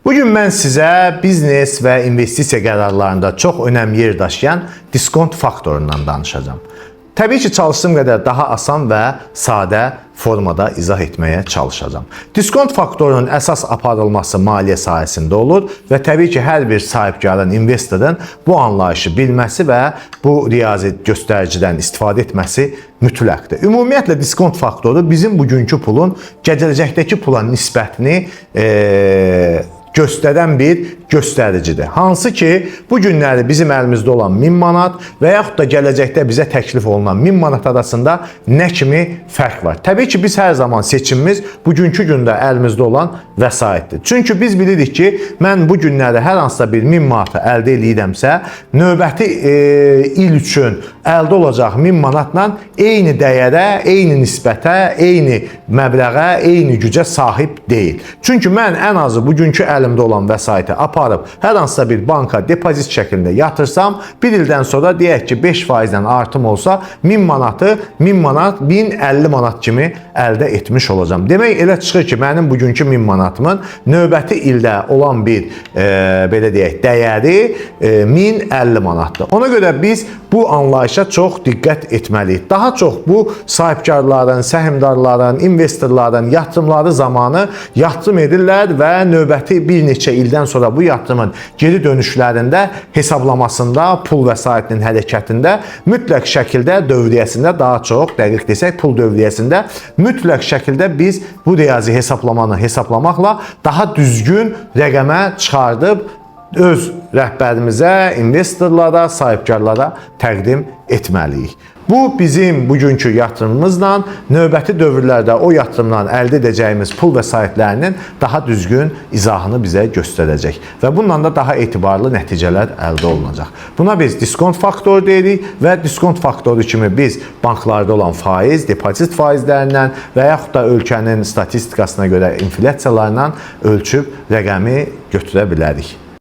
Bugün mən sizə biznes və investisiya qərarlarında çox önəm yer daşıyan diskont faktorundan danışacağım. Təbii ki, çalışdığım qədər daha asan və sadə formada izah etməyə çalışacağım. Diskont faktorunun əsas aparılması maliyyə sahəsində olur və təbii ki, hər bir sahibkarın, investorun bu anlayışı bilməsi və bu riyazi göstəricidən istifadə etməsi mütləqdir. Ümumiyyətlə, diskont faktoru bizim bugünkü pulun gələcəkdəki pula nisbətini göstərən bir göstəricidir. Hansı ki, bu günləri bizim əlimizdə olan 1000 manat və yaxud da gələcəkdə bizə təklif olunan 1000 manat arasında nə kimi fərq var? Təbii ki, biz hər zaman seçimimiz bugünkü gündə əlimizdə olan vəsaitdir. Çünki biz bilirik ki, mən bu günləri hər hansısa bir 1000 manatı əldə edirəmsə, növbəti il üçün əldə olacaq 1000 manatla eyni dəyərə, eyni nisbətə, eyni məbləğə, eyni gücə sahib deyil. Çünki mən ən azı bugünkü əlimdə olan vəsaiti aparıb hər hansısa bir banka depozit şəklində yatırsam, bir ildən sonra deyək ki, 5%-dən artım olsa 1000 manatı 1000 manat 1050 manat kimi əldə etmiş olacağım. Demək elə çıxır ki, mənim bugünkü 1000 manatımın növbəti ildə olan bir belə deyək, dəyəri 1050 manatdır. Ona görə biz bu anlayışa çox diqqət etməliyik. Daha çox bu sahibkarların, səhmdarların, investorların yatırımları zamanı yatırım edirlər və növbəti bir neçə ildən sonra bu yatırımın geri dönüşlərində, hesablamasında, pul vəsaitinin hərəkətində mütləq şəkildə dövriyyəsində daha çox, dəqiq desək pul dövriyyəsində mütləq şəkildə biz bu riyazi hesaplamanı hesablamaqla daha düzgün rəqəmə çıxardıb öz rəhbərimizə, investorlara, sahibkarlara təqdim etməliyik. Bu bizim bugünkü yatırımımızla növbəti dövrlərdə o yatırımdan əldə edəcəyimiz pul vəsaitlərinin daha düzgün izahını bizə göstərəcək və bununla da daha etibarlı nəticələr əldə olunacaq. Buna biz diskont faktoru deyirik və diskont faktoru kimi biz banklarda olan faiz, depozit faizlərindən və yaxud da ölkənin statistikasına görə inflyasiyalarla ölçüb rəqəmi götürə bilərik.